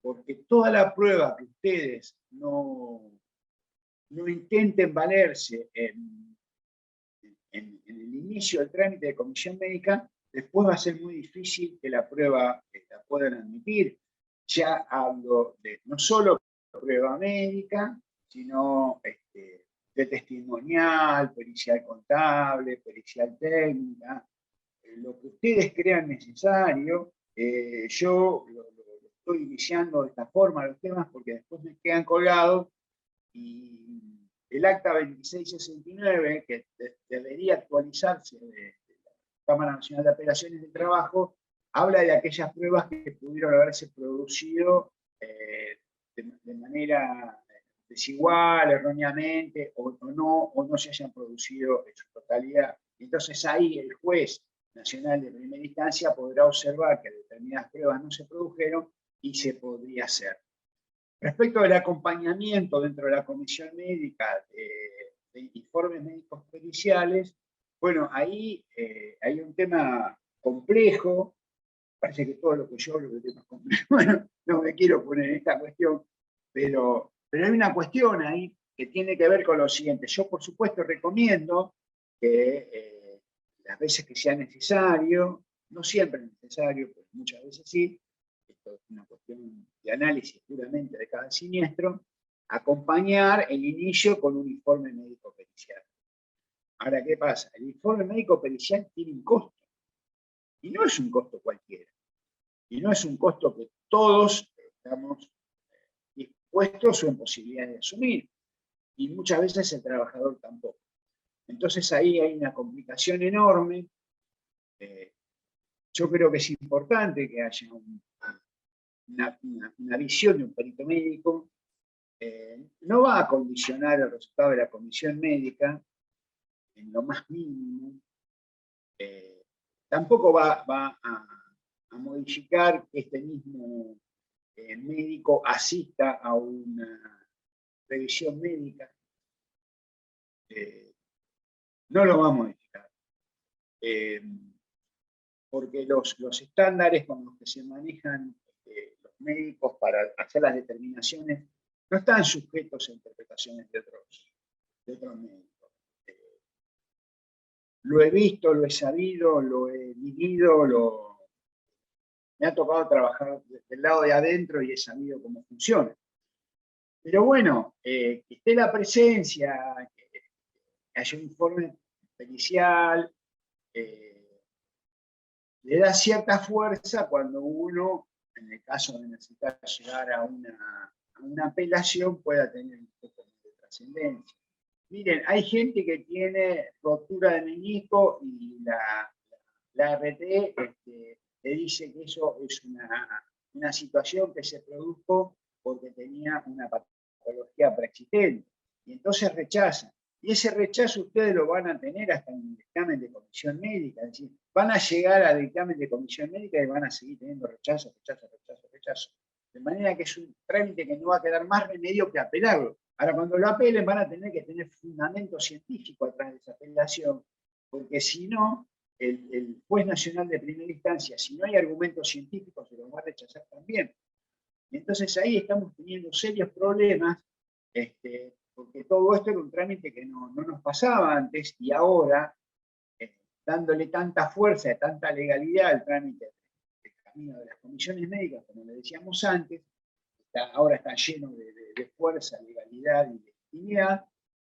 S2: porque toda la prueba que ustedes no intenten valerse en el inicio del trámite de comisión médica, después va a ser muy difícil que la prueba la puedan admitir. Ya hablo de no solo prueba médica, sino de testimonial, pericial contable, pericial técnica, lo que ustedes crean necesario. Yo lo estoy iniciando de esta forma los temas porque después me quedan colgados y el acta 2669, que debería actualizarse de la Cámara Nacional de Apelaciones del Trabajo, habla de aquellas pruebas que pudieron haberse producido de manera desigual, erróneamente, o no se hayan producido en su totalidad. Entonces ahí el juez nacional de primera instancia podrá observar que determinadas pruebas no se produjeron y se podría hacer. Respecto del acompañamiento dentro de la comisión médica de informes médicos periciales, bueno, ahí hay un tema complejo, parece que todo lo que yo hablo de temas complejos, bueno, no me quiero poner en esta cuestión, pero hay una cuestión ahí que tiene que ver con lo siguiente. Yo, por supuesto, recomiendo que las veces que sea necesario, no siempre es necesario, pero muchas veces sí, esto es una cuestión de análisis puramente de cada siniestro, acompañar el inicio con un informe médico pericial. Ahora, ¿qué pasa? El informe médico pericial tiene un costo, y no es un costo cualquiera, y no es un costo que todos estamos dispuestos o en posibilidad de asumir, y muchas veces el trabajador tampoco. Entonces ahí hay una complicación enorme. Yo creo que es importante que haya una visión de un perito médico. No va a condicionar el resultado de la comisión médica en lo más mínimo. Tampoco va a modificar este mismo médico asista a una revisión médica. No lo va a modificar. Porque los estándares con los que se manejan los médicos para hacer las determinaciones no están sujetos a interpretaciones de otros médicos. Lo he visto, lo he sabido, lo he vivido, me ha tocado trabajar del lado de adentro y he sabido cómo funciona. Pero bueno, que esté la presencia, que haya un informe pericial, le da cierta fuerza cuando uno, en el caso de necesitar llegar a una apelación, pueda tener un poco de trascendencia. Miren, hay gente que tiene rotura de menisco y la RT le dice que eso es una situación que se produjo porque tenía una patología preexistente. Y entonces rechazan. Y ese rechazo ustedes lo van a tener hasta en el dictamen de comisión médica. Es decir, van a llegar al dictamen de comisión médica y van a seguir teniendo rechazo. De manera que es un trámite que no va a quedar más remedio que apelarlo. Ahora, cuando lo apelen, van a tener que tener fundamento científico atrás de esa apelación, porque si no, el juez nacional de primera instancia, si no hay argumentos científicos, se los va a rechazar también. Y entonces ahí estamos teniendo serios problemas, porque todo esto era un trámite que no nos pasaba antes, y ahora, dándole tanta fuerza, tanta legalidad al trámite del camino de las comisiones médicas, como le decíamos antes, ahora está lleno de fuerza, legalidad y legitimidad,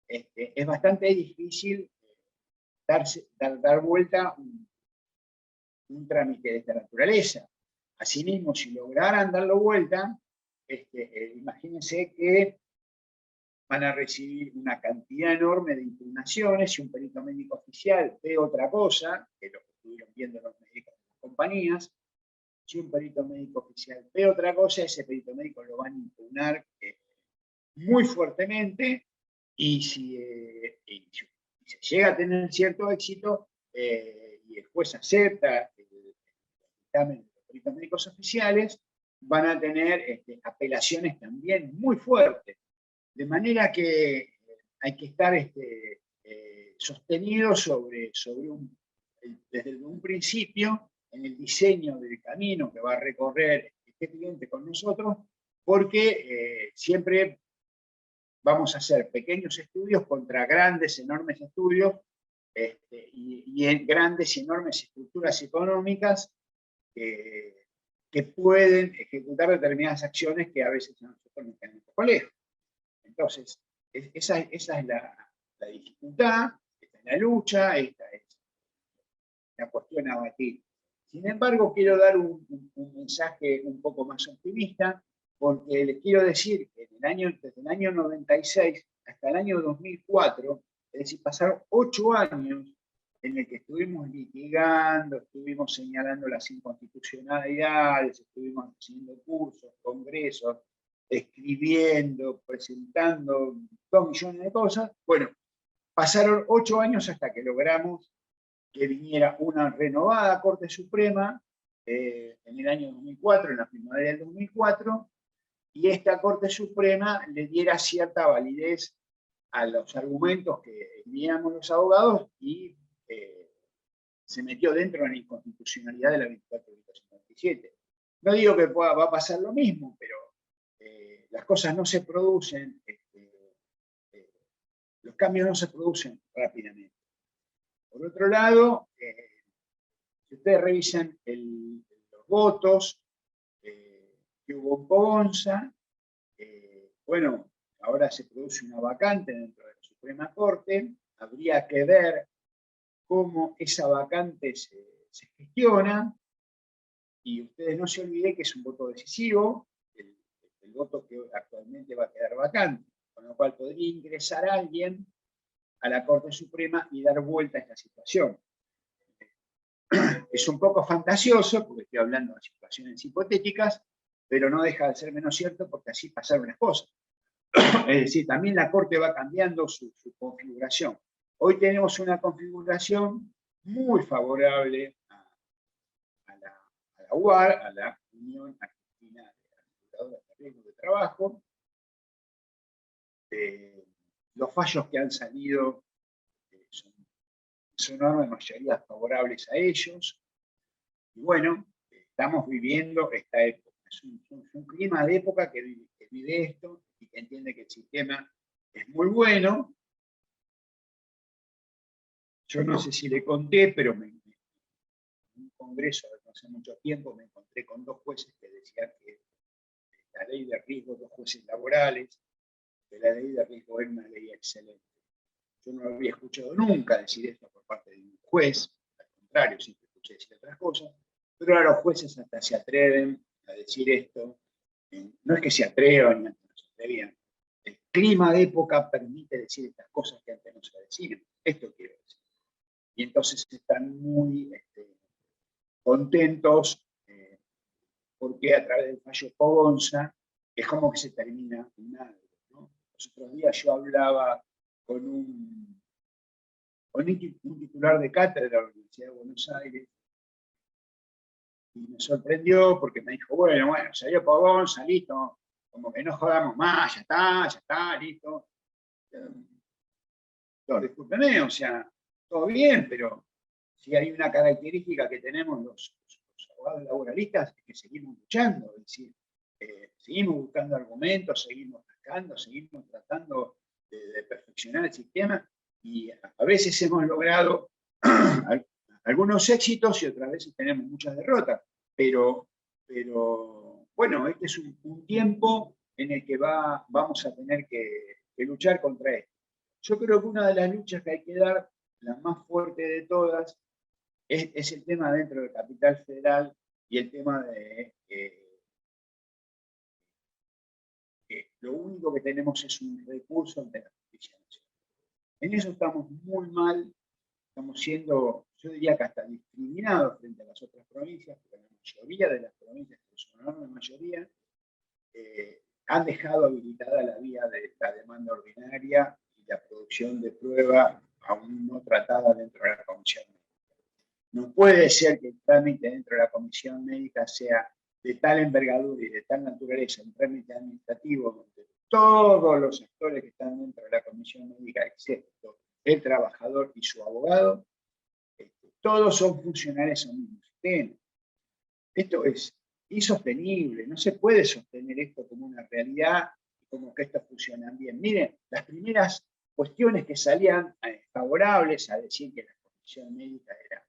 S2: es bastante difícil dar vuelta un trámite de esta naturaleza. Asimismo, si lograran darlo vuelta, imagínense que van a recibir una cantidad enorme de impugnaciones. Si un perito médico oficial ve otra cosa, que lo que estuvieron viendo los médicos de las compañías, si un perito médico oficial ve otra cosa, ese perito médico lo van a impugnar muy fuertemente, y si se llega a tener cierto éxito y el juez acepta el dictamen de los peritos médicos oficiales, van a tener apelaciones también muy fuertes. De manera que hay que estar sostenido desde un principio en el diseño del camino que va a recorrer este cliente con nosotros, porque siempre vamos a hacer pequeños estudios contra grandes, enormes estudios, y en grandes y enormes estructuras económicas que pueden ejecutar determinadas acciones que a veces a nosotros nos quedan un poco lejos. Entonces, esa es la dificultad, esta es la lucha, esta es la cuestión a batir. Sin embargo, quiero dar un mensaje un poco más optimista, porque les quiero decir que desde el año 96 hasta el año 2004, es decir, pasaron 8 años en el que estuvimos litigando, estuvimos señalando las inconstitucionalidades, estuvimos haciendo cursos, congresos, escribiendo, presentando 2 millones de cosas. Bueno, pasaron 8 años hasta que logramos que viniera una renovada Corte Suprema en el año 2004, en la primavera del 2004, y esta Corte Suprema le diera cierta validez a los argumentos que teníamos los abogados y se metió dentro de la inconstitucionalidad de la 24.157. No digo que va a pasar lo mismo, pero las cosas no se producen, los cambios no se producen rápidamente. Por otro lado, si ustedes revisan los votos que hubo en Ponza, bueno, ahora se produce una vacante dentro de la Suprema Corte, habría que ver cómo esa vacante se gestiona, y ustedes no se olviden que es un voto decisivo, el voto que actualmente va a quedar vacante, con lo cual podría ingresar alguien a la Corte Suprema y dar vuelta a esta situación. Es un poco fantasioso, porque estoy hablando de situaciones hipotéticas, pero no deja de ser menos cierto, porque así pasaron las cosas. Es decir, también la Corte va cambiando su configuración. Hoy tenemos una configuración muy favorable a la UAR, a la Unión Argentina de portadoras de riesgo de trabajo. Los fallos que han salido son en su enorme mayoría favorables a ellos. Y bueno, estamos viviendo esta época. Es un clima de época que vive esto y que entiende que el sistema es muy bueno. Yo no sé si le conté, pero en un congreso hace mucho tiempo me encontré con dos jueces que decían que la ley de riesgo, dos jueces laborales, que la ley de riesgo es una ley excelente. Yo no había escuchado nunca decir esto por parte de un juez, al contrario, siempre escuché decir otras cosas, pero ahora los jueces hasta se atreven a decir esto. No es que se atrevan, no se atrevían. El clima de época permite decir estas cosas que antes no se decían. Esto quiero decir. Y entonces están muy contentos porque a través del fallo Pogonza es como que se termina un algo, ¿no? Los otros días yo hablaba con un titular de cátedra de la Universidad de Buenos Aires y me sorprendió porque me dijo, bueno, salió Pogonza, listo, como que no jodamos más, ya está, listo. No, discúlpeme, o sea, todo bien, pero si hay una característica que tenemos los abogados laboralistas es que seguimos luchando, es decir, seguimos buscando argumentos, seguimos rascando, seguimos tratando de perfeccionar el sistema y a veces hemos logrado algunos éxitos y otras veces tenemos muchas derrotas, pero bueno, este es un tiempo en el que vamos a tener que luchar contra esto. Yo creo que una de las luchas que hay que dar, la más fuerte de todas, es el tema dentro del Capital Federal y el tema de lo único que tenemos es un recurso ante la justicia nacional. En eso estamos muy mal, estamos siendo, yo diría que hasta discriminados frente a las otras provincias, porque la mayoría de las provincias, que son una enorme mayoría, han dejado habilitada la vía de la demanda ordinaria y la producción de prueba aún no tratada dentro de la comisión médica. No puede ser que el trámite dentro de la comisión médica sea de tal envergadura y de tal naturaleza, un trámite administrativo donde todos los actores que están dentro de la comisión médica, excepto el trabajador y su abogado, todos son funcionarios del mismo sistema. Esto es insostenible, no se puede sostener esto como una realidad y como que esto funciona bien. Miren, las primeras cuestiones que salían favorables a decir que la comisión médica era,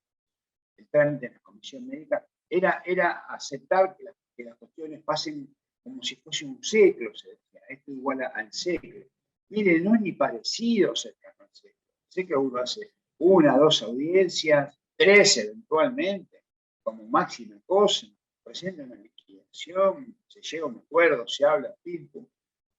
S2: el trámite de la comisión médica, era aceptar que las cuestiones pasen como si fuese un ciclo, se decía, esto igual al ciclo. Miren, no es ni parecido cercano al ciclo. El ciclo uno hace 1, 2 audiencias, 3 eventualmente, como máxima cosa, presenta una liquidación, se llega a un acuerdo, se habla, pim-pum.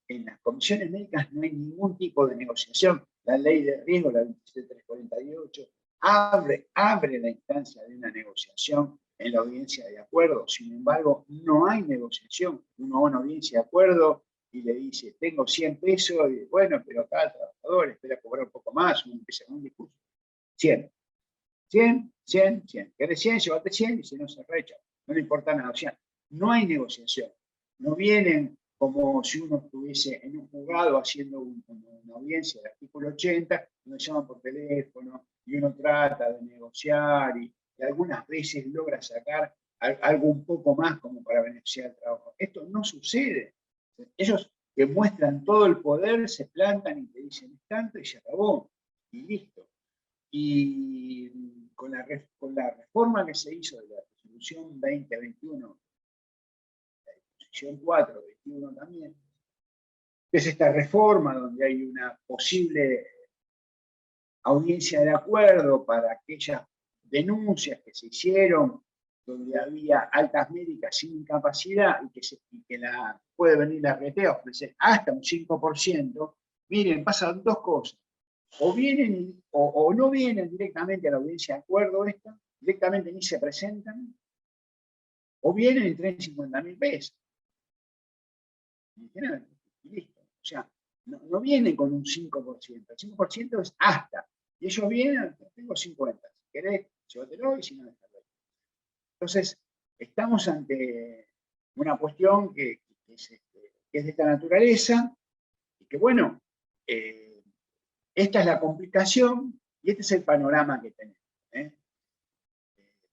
S2: En las comisiones médicas no hay ningún tipo de negociación. La ley de riesgo, la 27348, abre la instancia de una negociación en la audiencia de acuerdo. Sin embargo, no hay negociación. Uno va a una audiencia de acuerdo y le dice, tengo 100 pesos, y bueno, pero acá el trabajador espera cobrar un poco más, uno empieza con un discurso. 100. 100, 100, 100. ¿Querés 100? Llévate 100 y si no se recha. No le importa nada. O sea, no hay negociación. No vienen como si uno estuviese en un juzgado haciendo una audiencia del artículo 80, donde llaman por teléfono y uno trata de negociar y algunas veces logra sacar algo un poco más como para beneficiar el trabajo. Esto no sucede. Ellos que muestran todo el poder, se plantan y te dicen es tanto y se acabó. Y listo. Y con la reforma que se hizo de la resolución 2021, la disposición 4, 21 también, que es esta reforma donde hay una posible audiencia de acuerdo para aquellas denuncias que se hicieron donde había altas médicas sin incapacidad y que puede venir la RT a ofrecer hasta un 5%, miren, pasan dos cosas. O vienen o no vienen directamente a la audiencia de acuerdo esta, directamente ni se presentan, o vienen y traen 50.000 pesos. Y listo. O sea, no vienen con un 5%, el 5% es hasta. Y ellos vienen, tengo 50, si querés, llévatelo y si no, déjalo. Entonces, estamos ante una cuestión que es de esta naturaleza, y que bueno, esta es la complicación y este es el panorama que tenemos,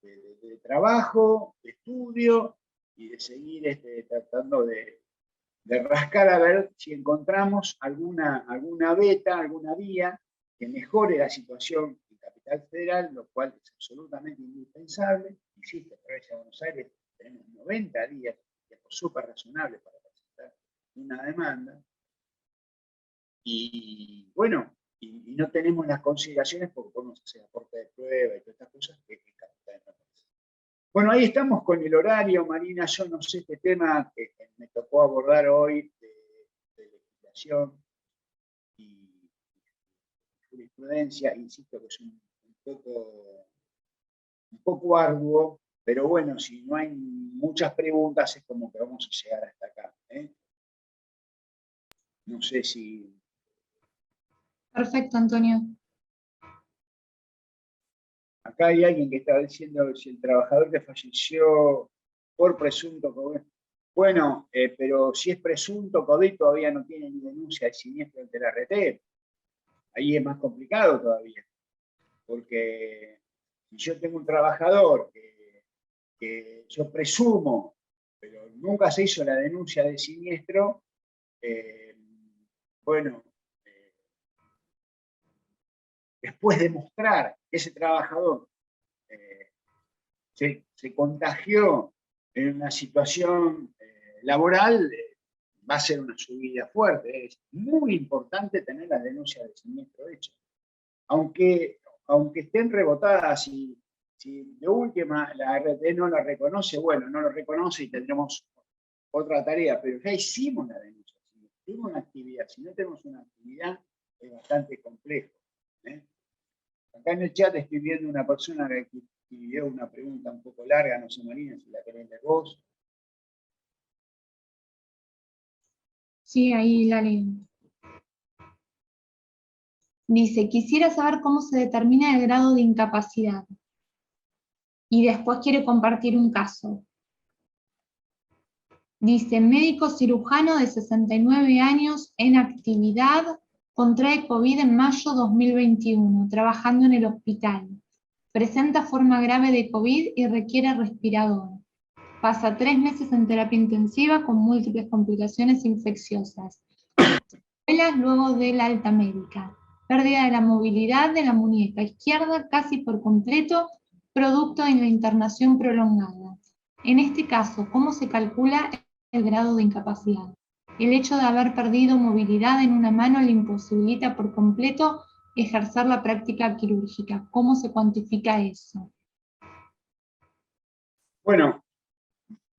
S2: de trabajo, de estudio y de seguir tratando de rascar a ver si encontramos alguna beta, alguna vía que mejore la situación en Capital Federal, lo cual es absolutamente indispensable. Insisto, en la provincia de Buenos Aires tenemos 90 días, tiempo súper razonable para presentar una demanda. Y bueno, y no tenemos las consideraciones porque podemos hacer aporte de prueba y todas estas cosas que Capital no hace. Bueno, ahí estamos con el horario, Marina. Yo no sé este tema que me tocó abordar hoy de legislación y jurisprudencia, insisto que es un poco arduo, pero bueno, si no hay muchas preguntas es como que vamos a llegar hasta acá. No sé si...
S3: Perfecto, Antonio.
S2: Acá hay alguien que estaba diciendo si el trabajador que falleció por presunto COVID. Bueno, pero si es presunto COVID todavía no tiene ni denuncia de siniestro ante la RT. Ahí es más complicado todavía. Porque si yo tengo un trabajador que yo presumo, pero nunca se hizo la denuncia de siniestro, bueno, después de mostrar que ese trabajador se contagió en una situación laboral, va a ser una subida fuerte. Es muy importante tener la denuncia de siniestro hecha. Aunque estén rebotadas y si de última la RT no la reconoce, bueno, no lo reconoce y tendremos otra tarea, pero ya hicimos la denuncia. Si tenemos una actividad, si no tenemos una actividad, es bastante complejo. Acá en el chat estoy viendo una persona que escribió una pregunta un poco larga, no sé, Marina, si la querés leer vos.
S3: Sí, ahí la leo. Dice, quisiera saber cómo se determina el grado de incapacidad. Y después quiere compartir un caso. Dice, médico cirujano de 69 años en actividad, contrae COVID en mayo 2021, trabajando en el hospital. Presenta forma grave de COVID y requiere respirador. Pasa 3 meses en terapia intensiva con múltiples complicaciones infecciosas. Secuelas luego de la alta médica. Pérdida de la movilidad de la muñeca izquierda casi por completo, producto de la internación prolongada. En este caso, ¿cómo se calcula el grado de incapacidad? El hecho de haber perdido movilidad en una mano le imposibilita por completo ejercer la práctica quirúrgica. ¿Cómo se cuantifica eso?
S2: Bueno,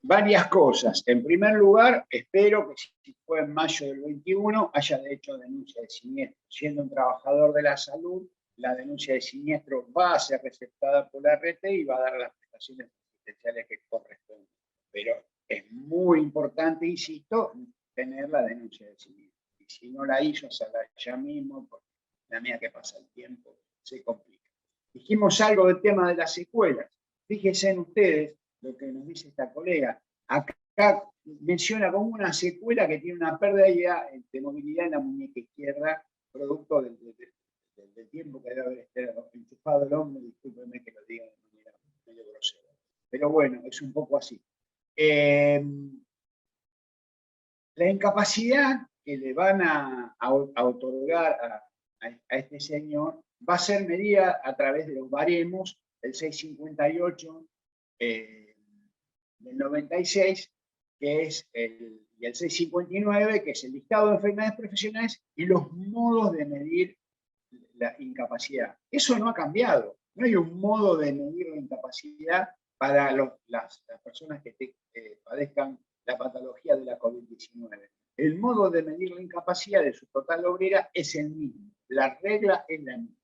S2: varias cosas. En primer lugar, espero que si fue en mayo del 21 haya hecho denuncia de siniestro. Siendo un trabajador de la salud, la denuncia de siniestro va a ser receptada por la RT y va a dar las prestaciones asistenciales que corresponden. Pero es muy importante, insisto, tener la denuncia de siniestro. Y si no la hizo, hacerla ya mismo, porque la mía que pasa el tiempo se complica. Dijimos algo del tema de las secuelas. Fíjense en ustedes lo que nos dice esta colega. Acá menciona como una secuela que tiene una pérdida de movilidad en la muñeca izquierda, producto del tiempo que debe haber estado enchufado el hombre, discúlpenme que lo diga de manera medio grosera. Pero bueno, es un poco así. La incapacidad que le van a otorgar a este señor va a ser medida a través de los baremos del 658 del 96, que es y el 659, que es el listado de enfermedades profesionales y los modos de medir la incapacidad. Eso no ha cambiado. No hay un modo de medir la incapacidad para las personas que padezcan la patología de la COVID-19. El modo de medir la incapacidad de su total obrera es el mismo. La regla es la misma.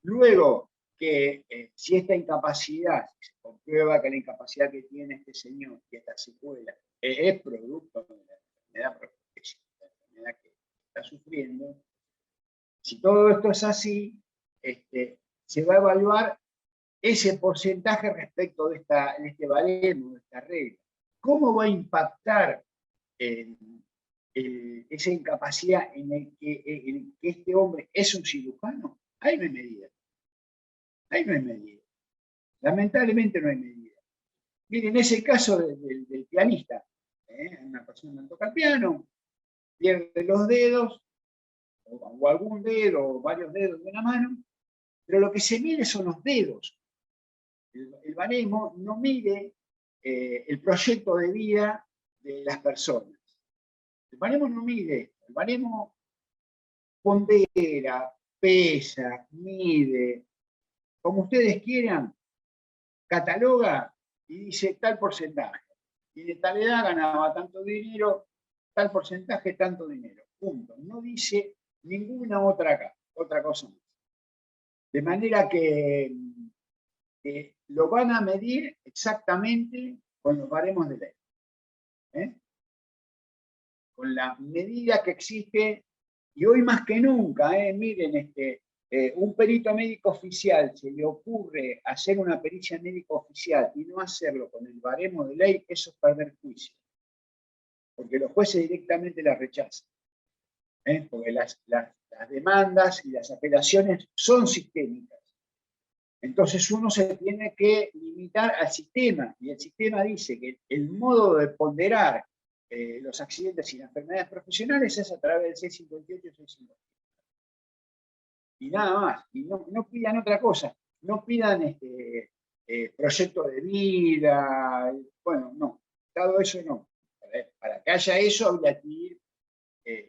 S2: Luego, que si esta incapacidad, si se comprueba que la incapacidad que tiene este señor y esta secuela es producto de la enfermedad que está sufriendo, si todo esto es así, se va a evaluar ese porcentaje respecto de este baremo, de esta regla. ¿Cómo va a impactar esa incapacidad en el que este hombre es un cirujano, ahí no hay medida. Ahí no hay medida. Lamentablemente no hay medida. Miren, ese caso del pianista, una persona que toca el piano, pierde los dedos, o algún dedo, o varios dedos de una mano, pero lo que se mide son los dedos. El baremo no mide el proyecto de vida de las personas. El baremo no mide esto. El baremo pondera, pesa, mide, como ustedes quieran, cataloga y dice tal porcentaje. Y de tal edad ganaba tanto dinero, tal porcentaje, tanto dinero. Punto. No dice ninguna otra cosa más. De manera que lo van a medir exactamente con los baremos de ley. Con la medida que existe, y hoy más que nunca, miren, un perito médico oficial se le ocurre hacer una pericia médico oficial y no hacerlo con el baremo de ley, eso es perder juicio. Porque los jueces directamente la rechazan. Porque las demandas y las apelaciones son sistémicas. Entonces uno se tiene que limitar al sistema, y el sistema dice que el modo de ponderar los accidentes y las enfermedades profesionales es a través del 658 y 658. Y nada más, y no pidan otra cosa, no pidan proyecto de vida, bueno, no, todo eso no. Para que haya eso habría que ir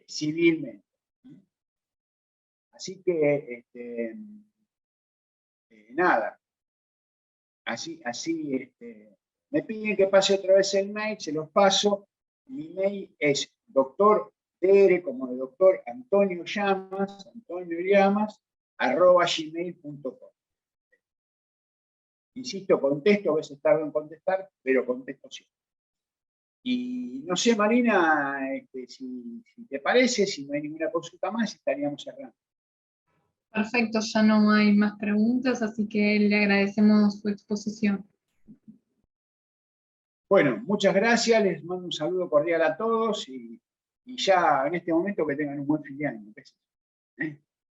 S2: civilmente. Así que, nada, así me piden que pase otra vez el mail, se los paso. Mi mail es doctor DR, como de doctor Antonio Llamas, @gmail.com. Insisto, contesto, a veces tardo en contestar, pero contesto siempre. Y no sé, Marina, si te parece, si no hay ninguna consulta más, estaríamos cerrando.
S3: Perfecto, ya no hay más preguntas, así que le agradecemos su exposición.
S2: Bueno, muchas gracias, les mando un saludo cordial a todos y ya en este momento que tengan un buen fin de año.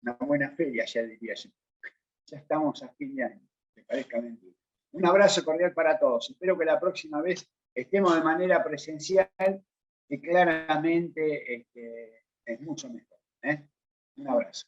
S2: Una buena feria, ya diría yo. Ya estamos a fin de año, que parezca mentira. Un abrazo cordial para todos. Espero que la próxima vez estemos de manera presencial, que claramente es mucho mejor. Un abrazo.